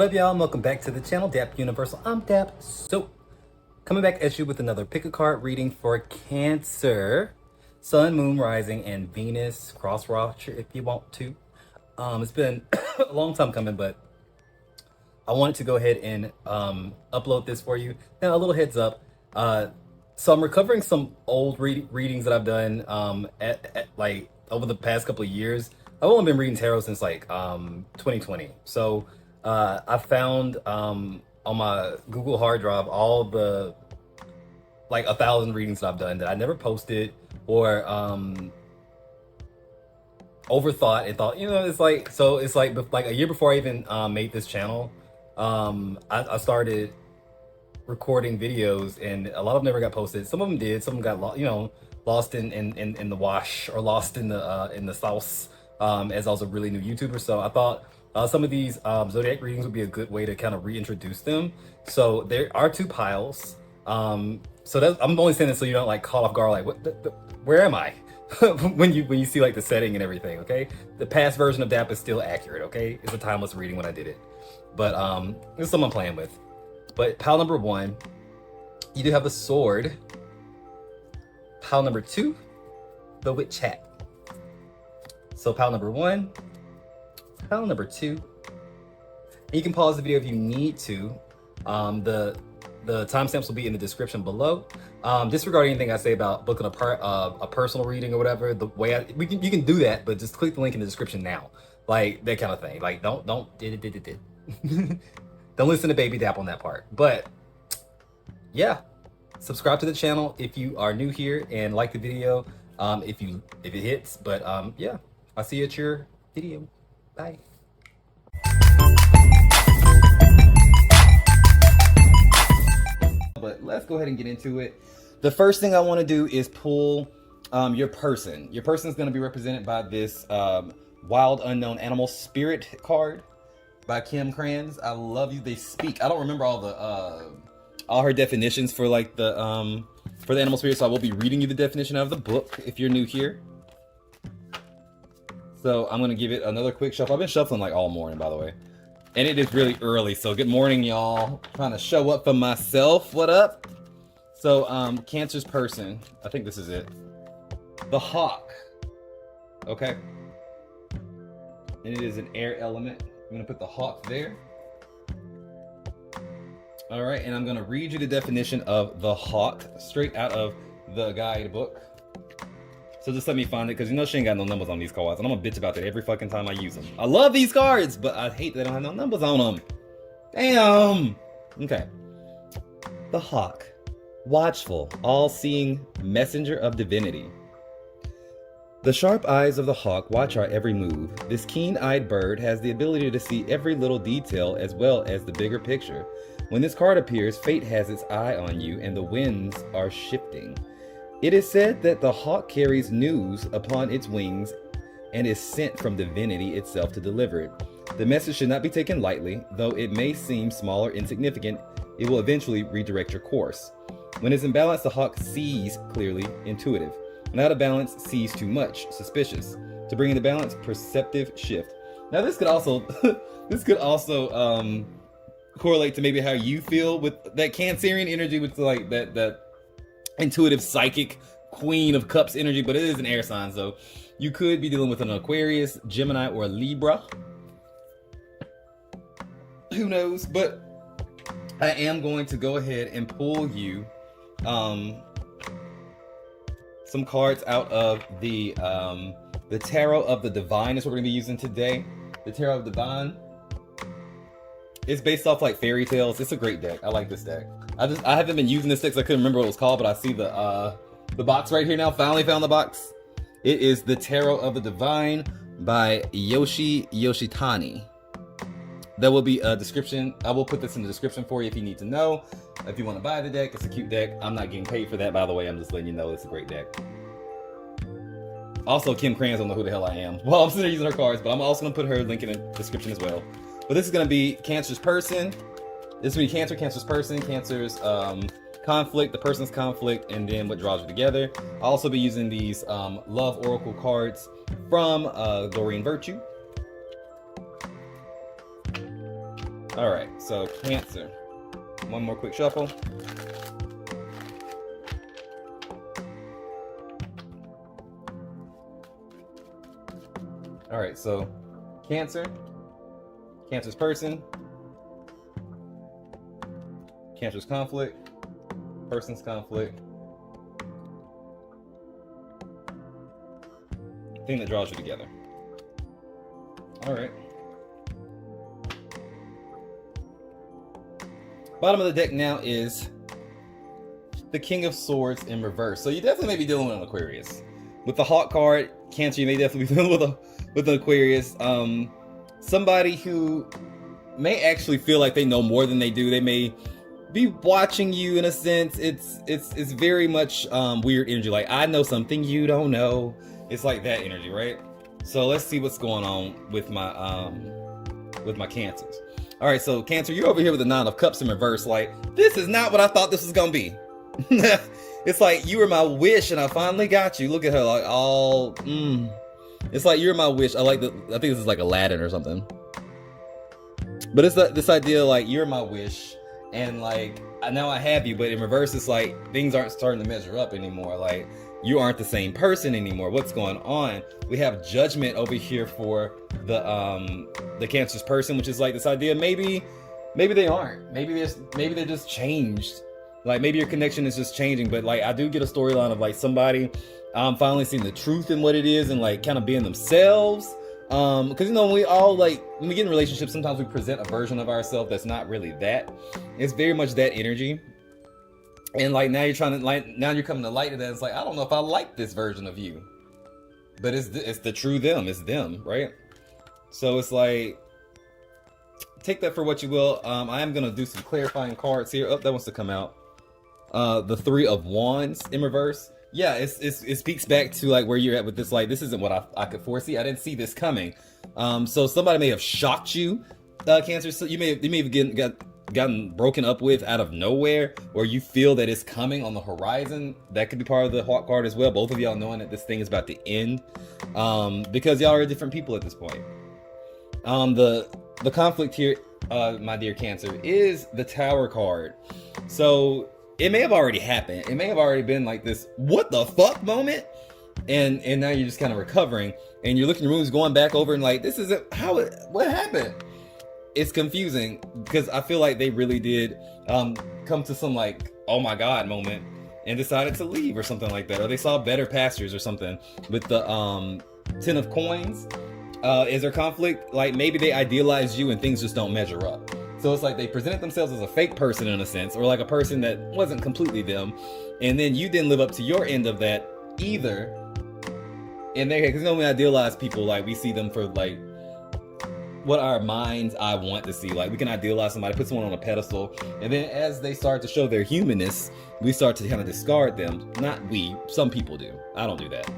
up, y'all? Welcome back to the channel, Dap Universal. I'm Dap. So, coming back at you with another pick a card reading for Cancer, Sun, Moon, Rising, and Venus. Cross watch if you want to. It's been a long time coming, but I wanted to go ahead and upload this for you. Now, a little heads up. So I'm recovering some old readings that I've done like over the past couple of years. I've only been reading tarot since like 2020. So I found on my Google hard drive all the like 1,000 readings that I've done that I never posted or overthought and thought, you know, it's like, so it's like a year before I even made this channel, I started recording videos, and a lot of them never got posted. Some of them did, some of them got lost, you know, lost in the wash or lost in the sauce, as I was a really new YouTuber. So I thought some of these zodiac readings would be a good way to kind of reintroduce them. So there are two piles. So that's, I'm only saying this so you don't like caught off guard, like where am I? when you see like the setting and everything. Okay, the past version of Dap is still accurate. Okay, it's a timeless reading when I did it, but this is something I'm playing with. But pile number 1, you do have the sword. Pile number 2, the witch hat. So pile number 1, pile number 2. And you can pause the video if you need to. The timestamps will be in the description below. Disregard anything I say about booking a personal reading or whatever. The way you can do that, but just click the link in the description now, like that kind of thing. Like don't don't listen to Baby Dap on that part. But yeah, subscribe to the channel if you are new here and like the video. If it hits. But yeah, I'll see you at your video. Bye. But let's go ahead and get into it. The first thing I want to do is pull your person. Your person is going to be represented by this Wild Unknown Animal Spirit card by Kim Kranz. I love you. They speak. I don't remember all her definitions for like the animal spirit, so I will be reading you the definition out of the book if you're new here. So I'm gonna give it another quick shuffle. I've been shuffling like all morning, by the way, and it is really early. So good morning, y'all. Trying to show up for myself. What up? So Cancer's person. I think this is it. The hawk. Okay. And it is an air element. I'm gonna put the hawk there. All right, and I'm gonna read you the definition of the hawk straight out of the guide book. So just let me find it, because you know she ain't got no numbers on these cards, and I'm a bitch about that every fucking time I use them. I love these cards, but I hate that they don't have no numbers on them. Damn. Okay. The hawk, watchful, all-seeing messenger of divinity. The sharp eyes of the hawk watch our every move. This keen-eyed bird has the ability to see every little detail as well as the bigger picture. When this card appears, fate has its eye on you and the winds are shifting. It is said that the hawk carries news upon its wings and is sent from divinity itself to deliver it. The message should not be taken lightly. Though it may seem small or insignificant, it will eventually redirect your course. When it's in balance, the hawk sees clearly, intuitive. When out of balance, sees too much, suspicious. To bring into balance, perceptive shift. Now this could also correlate to maybe how you feel with that Cancerian energy, with like that intuitive psychic Queen of Cups energy, but it is an air sign, so you could be dealing with an Aquarius, Gemini, or Libra. Who knows? But I am going to go ahead and pull you some cards out of the Tarot of the Divine is what we're gonna be using today. The Tarot of the Divine. It's based off like fairy tales. It's a great deck. I like this deck. I haven't been using this deck because I couldn't remember what it was called, but I see the box right here now. Finally found the box. It is the Tarot of the Divine by Yoshitani. There will be a description. I will put this in the description for you if you need to know. If you want to buy the deck, it's a cute deck. I'm not getting paid for that, by the way. I'm just letting you know it's a great deck. Also, Kim Kranz don't know who the hell I am. Well, I'm sitting there using her cards, but I'm also going to put her link in the description as well. But this is going to be Cancer's person. This will be Cancer's person, Cancer's conflict, the person's conflict, and then what draws you together. I'll also be using these Love Oracle cards from Doreen Virtue. All right, so Cancer. One more quick shuffle. All right, so Cancer, Cancer's person, Cancer's conflict, person's conflict, thing that draws you together. All right. Bottom of the deck now is the King of Swords in reverse. So you definitely may be dealing with an Aquarius. With the Hawk card, Cancer, you may definitely be dealing with an Aquarius. Somebody who may actually feel like they know more than they do. They may be watching you in a sense. It's very much weird energy. Like, I know something you don't know. It's like that energy, right? So let's see what's going on with my Cancers. All right, so Cancer, you're over here with the Nine of Cups in reverse. Like, this is not what I thought this was gonna be. It's like, you were my wish and I finally got you. Look at her, like, all it's like, you're my wish. I think this is like Aladdin or something. But it's this idea, like, you're my wish and like, now I have you. But in reverse, it's like things aren't starting to measure up anymore. Like, you aren't the same person anymore. What's going on? We have Judgment over here for the Cancer's person, which is like this idea, maybe they aren't. Maybe they're just changed. Like, maybe your connection is just changing. But like, I do get a storyline of like somebody finally seeing the truth in what it is and like kind of being themselves. Because, you know, we all, like, when we get in relationships, sometimes we present a version of ourselves that's not really that. It's very much that energy. And like, now you're trying to now you're coming to light to that. It's like, I don't know if I like this version of you, but it's the true them. It's them, right? So it's like, take that for what you will. I am gonna do some clarifying cards here. Oh, that wants to come out. The Three of Wands in reverse. Yeah, it speaks back to like where you're at with this. Like, this isn't what I could foresee. I didn't see this coming. So somebody may have shocked you, Cancer. So you may have gotten broken up with out of nowhere, or you feel that it's coming on the horizon. That could be part of the Hawk card as well. Both of y'all knowing that this thing is about to end, because y'all are different people at this point. The conflict here, my dear Cancer, is the Tower card. So it may have already happened. It may have already been like this what the fuck moment, and now you're just kind of recovering, and you're looking at rooms, going back over and like, this isn't what happened. It's confusing because I feel like they really did come to some like, oh my god moment and decided to leave or something like that, or they saw better pastures or something. With the Ten of Coins is their conflict. Like, maybe they idealize you and things just don't measure up. So it's like they presented themselves as a fake person in a sense, or like a person that wasn't completely them, and then you didn't live up to your end of that either in their head. Because, you know, when we idealize people, like, we see them for like what our mind's eye want to see. Like, we can idealize somebody, put someone on a pedestal, and then as they start to show their humanness, we start to kind of discard them. Not we, some people do. I don't do that.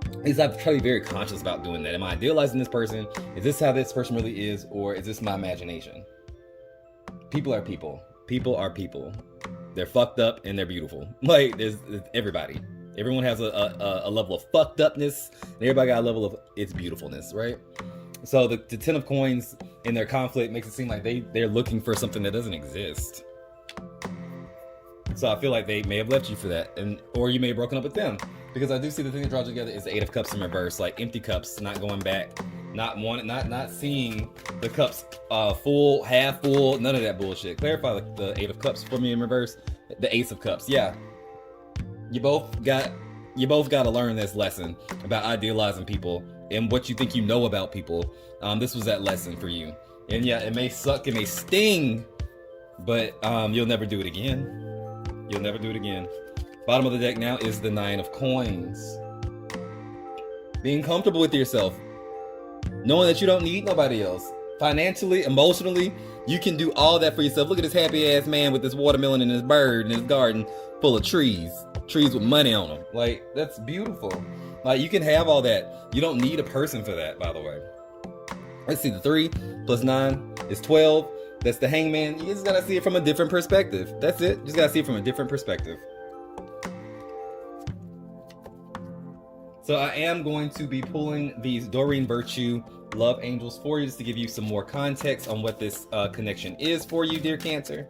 At least I've tried to be very conscious about doing that. Am I idealizing this person? Is this how this person really is, or is this my imagination? People are people. People are people. They're fucked up and they're beautiful. Like, there's everybody. Everyone has a level of fucked upness, and everybody got a level of its beautifulness, right? So the Ten of Coins in their conflict makes it seem like they're looking for something that doesn't exist. So I feel like they may have left you for that, or you may have broken up with them, because I do see the thing that draws together is the Eight of Cups in reverse, like empty cups, not going back, not seeing the cups full, half full, none of that bullshit. Clarify the Eight of Cups for me in reverse. The Ace of Cups, yeah. You both got to learn this lesson about idealizing people and what you think you know about people. This was that lesson for you. And yeah, it may suck, it may sting, but you'll never do it again. You'll never do it again. Bottom of the deck now is the Nine of Coins. Being comfortable with yourself. Knowing that you don't need nobody else. Financially, emotionally, you can do all that for yourself. Look at this happy ass man with this watermelon and his bird in his garden full of trees. Trees with money on them. Like, that's beautiful. Like, you can have all that. You don't need a person for that, by the way. Let's see, the 3 plus 9 is 12. That's the Hangman. You just gotta see it from a different perspective. That's it. Just gotta see it from a different perspective. So I am going to be pulling these Doreen Virtue love angels for you, just to give you some more context on what this connection is for you, dear Cancer.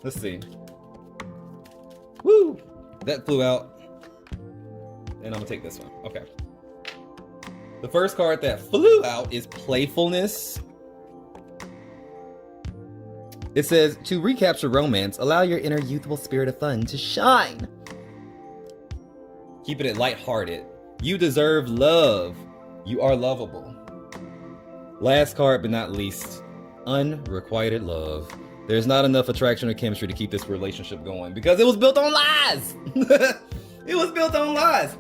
Let's see. Woo! That flew out. And I'm gonna take this one. Okay. The first card that flew out is playfulness. It says, to recapture romance, allow your inner youthful spirit of fun to shine. Keeping it lighthearted. You deserve love. You are lovable. Last card but not least, unrequited love. There's not enough attraction or chemistry to keep this relationship going because it was built on lies. It was built on lies.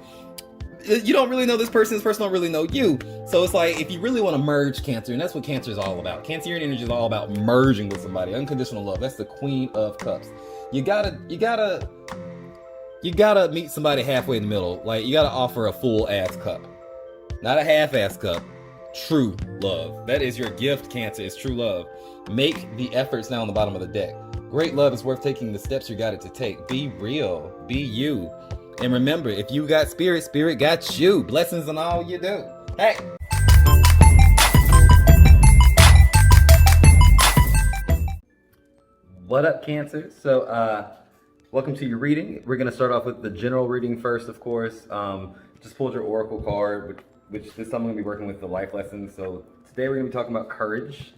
You don't really know this person don't really know you. So it's like, if you really want to merge Cancer, and that's what Cancer is all about. Cancerian energy is all about merging with somebody. Unconditional love. That's the Queen of Cups. You gotta meet somebody halfway in the middle. Like, you gotta offer a full ass cup, not a half ass cup. True love. That is your gift, Cancer. It's true love. Make the efforts now on the bottom of the deck. Great love is worth taking the steps you got it to take. Be real. Be you. And remember, if you got spirit, spirit got you. Blessings in all you do. Hey! What up, Cancer? So, welcome to your reading. We're going to start off with the general reading first, of course. Just pulled your Oracle card, which this time I'm going to be working with the life lessons. So today we're going to be talking about courage.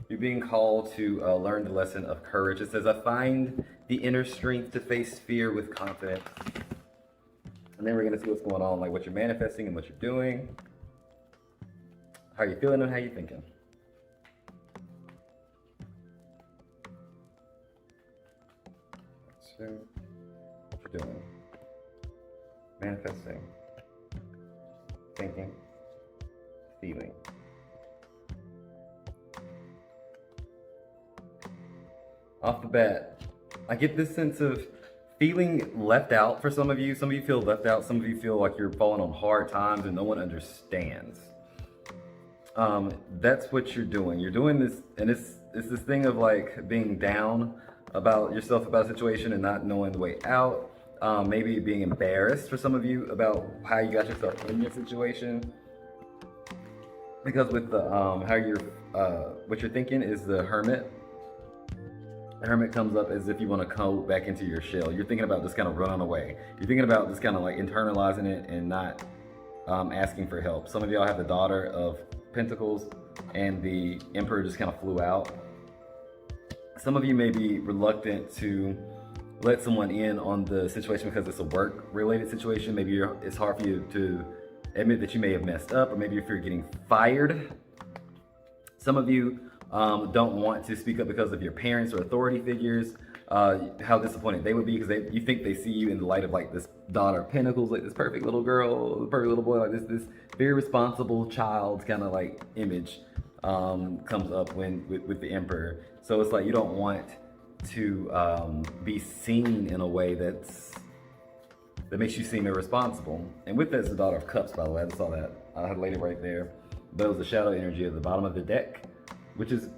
You're being called to learn the lesson of courage. It says, I find the inner strength to face fear with confidence. And then we're going to see what's going on, like what you're manifesting and what you're doing, how you're feeling and how you're thinking. So, what you're doing, manifesting, thinking, feeling. Off the bat, I get this sense of feeling left out for some of you. Some of you feel left out. Some of you feel like you're falling on hard times and no one understands. That's what you're doing. You're doing this, and it's this thing of like being down about yourself, about a situation, and not knowing the way out. Maybe being embarrassed for some of you about how you got yourself in this situation. Because with the what you're thinking is the Hermit. The Hermit comes up as if you want to go back into your shell. You're thinking about just kind of running away. You're thinking about just kind of like internalizing it and not asking for help. Some of y'all have the Daughter of Pentacles and the Emperor just kind of flew out. Some of you may be reluctant to let someone in on the situation because it's a work-related situation. Maybe it's hard for you to admit that you may have messed up, or maybe if you're getting fired. Some of you don't want to speak up because of your parents or authority figures, how disappointed they would be because you think they see you in the light of like this Daughter of Pentacles, like this perfect little girl, perfect little boy, like this very responsible child kind of like image comes up with the Emperor. So it's like you don't want to be seen in a way that makes you seem irresponsible. And with that is the Daughter of Cups, by the way. I just saw that. I had laid it right there. But it was the shadow energy at the bottom of the deck, which is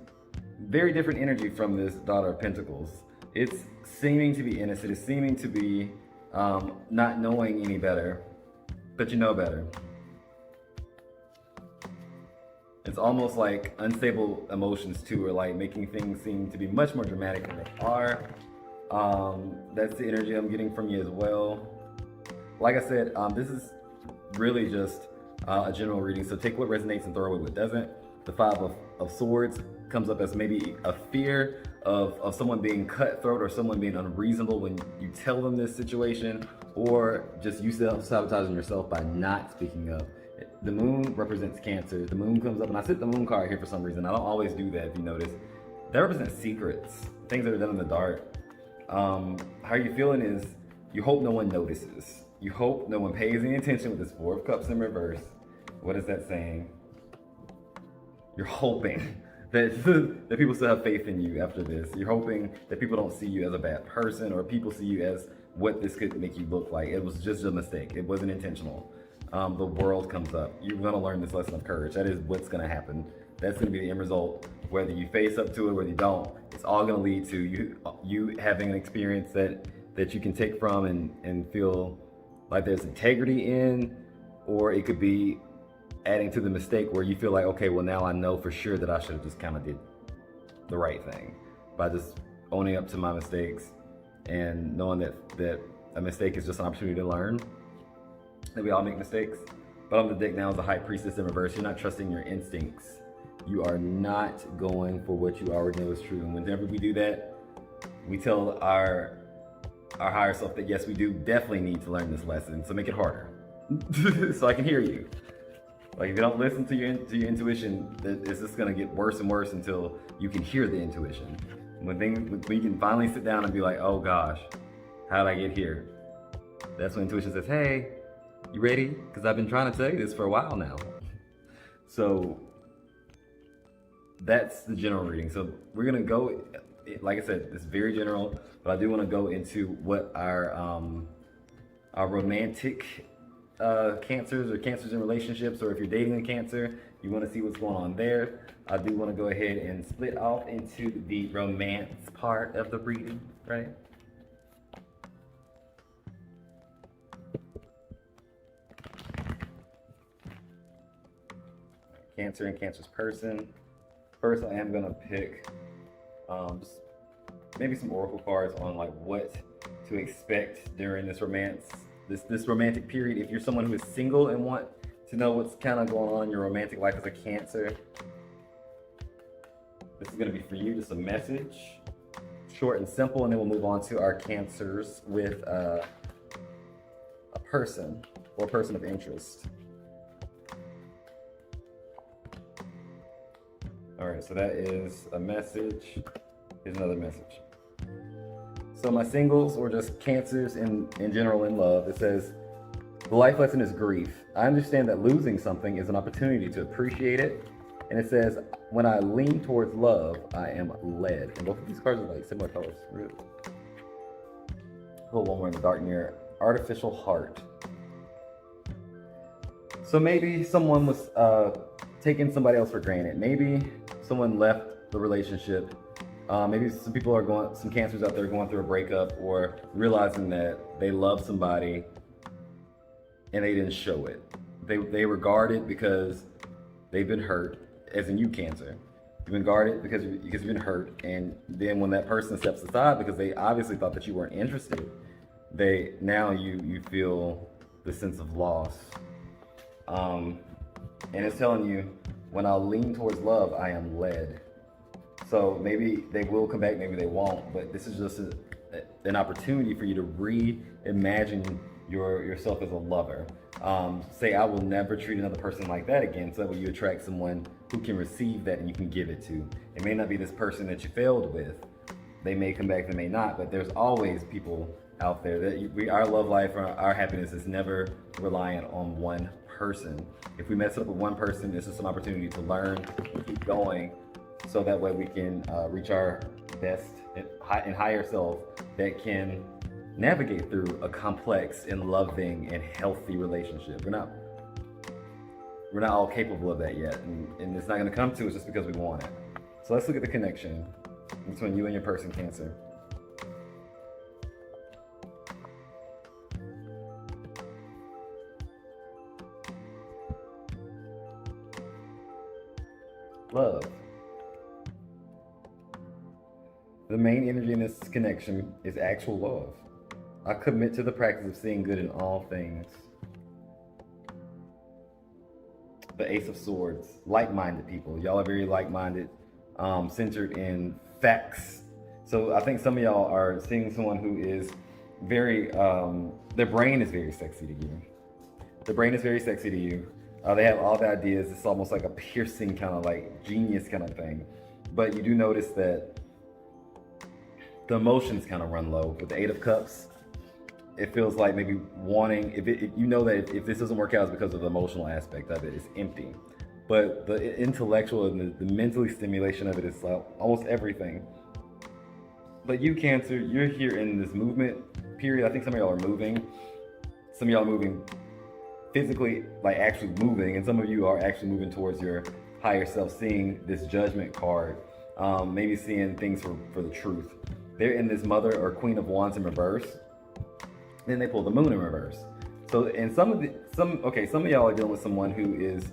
very different energy from this Daughter of Pentacles. It's seeming to be innocent. It's seeming to be not knowing any better, but you know better. It's almost like unstable emotions too, or like making things seem to be much more dramatic than they are. That's the energy I'm getting from you as well. Like I said, this is really just a general reading, so take what resonates and throw away what doesn't. The Five of Swords comes up as maybe a fear of someone being cutthroat or someone being unreasonable when you tell them this situation, or just you self-sabotaging yourself by not speaking up. The Moon represents Cancer. The Moon comes up, and I sit the Moon card here for some reason. I don't always do that, if you notice. That represents secrets, things that are done in the dark. How you're feeling is you hope no one notices. You hope no one pays any attention with this Four of Cups in reverse. What is that saying? You're hoping that people still have faith in you after this. You're hoping that people don't see you as a bad person, or people see you as what this could make you look like. It was just a mistake. It wasn't intentional. The World comes up. You're going to learn this lesson of courage. That is what's going to happen. That's going to be the end result. Whether you face up to it, whether you don't, it's all going to lead to you having an experience that you can take from and feel like there's integrity in, or it could be adding to the mistake where you feel like, okay, well now I know for sure that I should have just kind of did the right thing by just owning up to my mistakes and knowing that a mistake is just an opportunity to learn, that we all make mistakes. But on the deck now is the High Priestess in reverse. You're not trusting your instincts. You are not going for what you already know is true. And whenever we do that, we tell our higher self that yes, we do definitely need to learn this lesson. So make it harder, so I can hear you. Like if you don't listen to your intuition, it's just gonna get worse and worse until you can hear the intuition. When you can finally sit down and be like, oh gosh, how did I get here? That's when intuition says, hey, you ready? Because I've been trying to tell you this for a while now. So that's the general reading. So we're gonna go, like I said, it's very general, but I do want to go into what our romantic cancers or cancers in relationships, or if you're dating a Cancer, you want to see what's going on there. I do want to go ahead and split off into the romance part of the reading, right? Cancer and Cancer's person. First, I am gonna pick maybe some oracle cards on like what to expect during this this romantic period. If you're someone who is single and want to know what's kind of going on in your romantic life as a Cancer, this is gonna be for you. Just a message, short and simple, and then we'll move on to our Cancers with a person or person of interest. All right, so that is a message. Here's another message. So my singles or just Cancers in general in love, it says, the life lesson is grief. I understand that losing something is an opportunity to appreciate it. And it says, when I lean towards love, I am led. And both of these cards are like similar colors. Really. Put one more in the dark mirror. Artificial heart. So maybe someone was taking somebody else for granted. Maybe someone left the relationship. Maybe some people are some Cancers out there going through a breakup or realizing that they love somebody and they didn't show it. They were guarded because they've been hurt, as in you, Cancer. You've been guarded because you've been hurt, and then when that person steps aside because they obviously thought that you weren't interested, now you feel the sense of loss. And it's telling you, when I lean towards love, I am led. So maybe they will come back, maybe they won't, but this is just an opportunity for you to reimagine yourself as a lover. Say, I will never treat another person like that again, so that way you attract someone who can receive that and you can give it to. It may not be this person that you failed with. They may come back, they may not, but there's always people out there that our love life, our happiness is never reliant on one person. If we mess up with one person, this is an opportunity to learn and keep going, so that way we can reach our best and higher self that can navigate through a complex and loving and healthy relationship. We're not all capable of that yet, and it's not going to come to us just because we want it. So let's look at the connection between you and your person, Cancer. Love. The main energy in this connection is actual love. I commit to the practice of seeing good in all things. The Ace of Swords. Like-minded people. Y'all are very like-minded, centered in facts. So I think some of y'all are seeing someone who is very, their brain is very sexy to you. The brain is very sexy to you. They have all the ideas. It's almost like a piercing kind of like genius kind of thing. But you do notice that the emotions kind of run low. With the Eight of Cups, it feels like maybe wanting, if you know that if this doesn't work out, it's because of the emotional aspect of it. It's empty. But the intellectual and the mentally stimulation of it is almost everything. But you, Cancer, you're here in this movement period. I think some of y'all are moving. Some of y'all are moving physically, like actually moving, and some of you are actually moving towards your higher self, seeing this Judgment card, maybe seeing things for the truth. They're in this Mother or Queen of Wands in reverse. Then they pull the Moon in reverse. So, and some of y'all are dealing with someone who is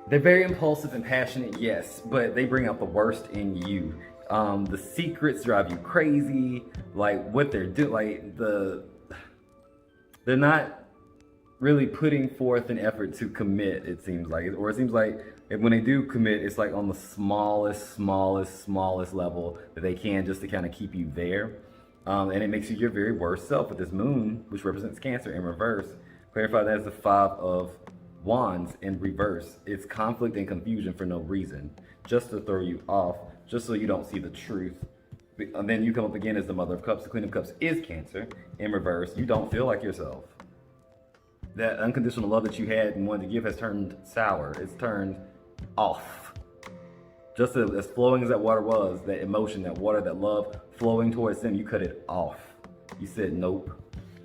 They're very impulsive and passionate, yes, but they bring out the worst in you. The secrets drive you crazy. Like what they're doing, like they're not really putting forth an effort to commit. It seems like, or it seems like when they do commit, it's like on the smallest level that they can, just to kind of keep you there. And it makes you your very worst self with this moon, which represents Cancer in reverse. Clarify that as the 5 of Wands in reverse. It's conflict and confusion for no reason, just to throw you off, just so you don't see the truth. And then you come up again as the Mother of Cups. The Queen of Cups is Cancer in reverse. You don't feel like yourself. That unconditional love that you had and wanted to give has turned sour. It's turned off. Just as flowing as that water was, that emotion, that water, that love flowing towards them, you cut it off. You said nope.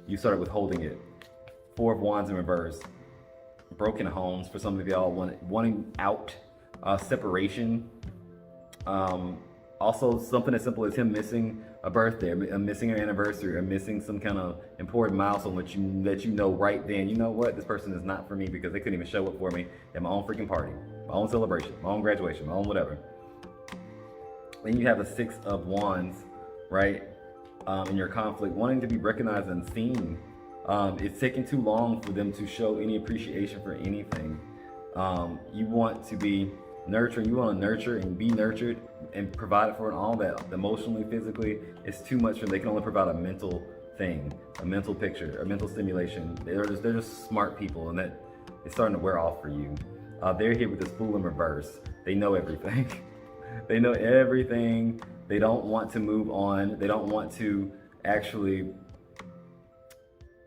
You started withholding it. 4 of Wands in reverse. Broken homes for some of y'all, wanting out, separation. Also, something as simple as him missing a birthday, missing an anniversary, or missing some kind of important milestone that you know right then, you know what, this person is not for me, because they couldn't even show up for me at my own freaking party, my own celebration, my own graduation, my own whatever. Then you have a 6 of Wands, right? In your conflict, wanting to be recognized and seen. It's taking too long for them to show any appreciation for anything. You want to be nurturing, you want to nurture and be nurtured and provide for, and all that emotionally, physically. It's too much for them. They can only provide a mental thing, a mental picture, a mental stimulation. They're just smart people, and that is starting to wear off for you. They're here with this Fool in reverse. They know everything. They know everything. They don't want to move on. They don't want to actually,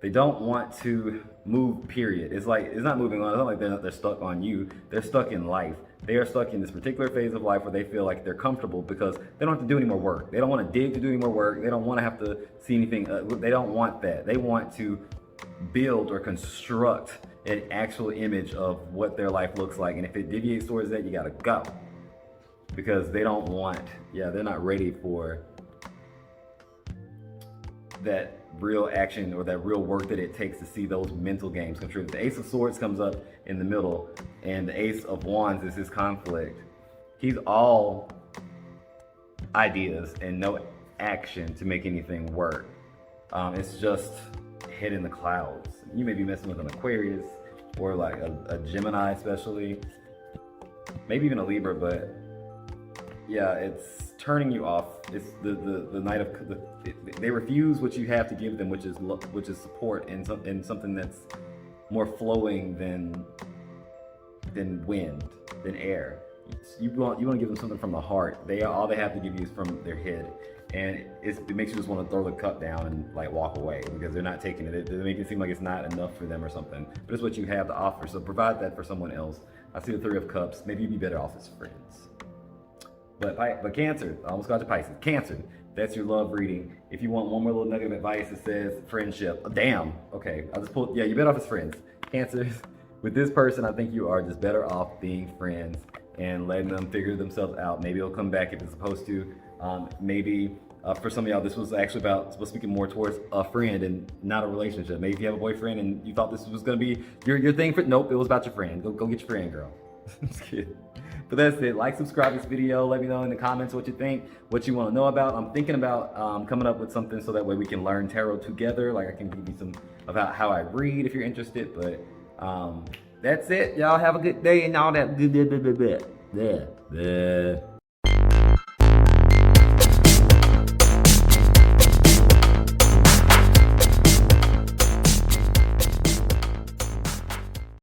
they don't want to move, period. It's like, it's not moving on. It's not like they're stuck on you. They're stuck in life. They are stuck in this particular phase of life where they feel like they're comfortable because they don't have to do any more work. They don't want to dig to do any more work. They don't want to have to see anything. They don't want that. They want to build or construct an actual image of what their life looks like. And if it deviates towards that, you got to go. Because they don't want, they're not ready for that real action or that real work that it takes to see those mental games come true. The Ace of Swords comes up in the middle, and the Ace of Wands is his conflict. He's all ideas and no action to make anything work. It's just head in the clouds. You may be messing with an Aquarius or like a Gemini especially, maybe even a Libra, but yeah, it's turning you off. It's the night of they refuse what you have to give them, which is support and something that's more flowing than wind, than air. You want to give them something from the heart. All they have to give you is from their head, and it makes you just want to throw the cup down and like walk away because they're not taking it. They make it seem like it's not enough for them or something. But it's what you have to offer. So provide that for someone else. I see the 3 of Cups. Maybe you'd be better off as friends. But Cancer, I almost got to Pisces. Cancer, that's your love reading. If you want one more little nugget of advice, it says friendship. Oh, damn. Okay, I'll just pull. Yeah, you're better off as friends. Cancer, with this person, I think you are just better off being friends and letting them figure themselves out. Maybe it'll come back if it's supposed to. Maybe for some of y'all, this was actually was speaking more towards a friend and not a relationship. Maybe if you have a boyfriend and you thought this was gonna be your thing nope, it was about your friend. Go get your friend, girl. Just kidding. But that's it. Like, subscribe to this video. Let me know in the comments what you think, what you want to know about. I'm thinking about coming up with something so that way we can learn tarot together. Like I can give you some about how I read if you're interested. But that's it. Y'all have a good day and all that.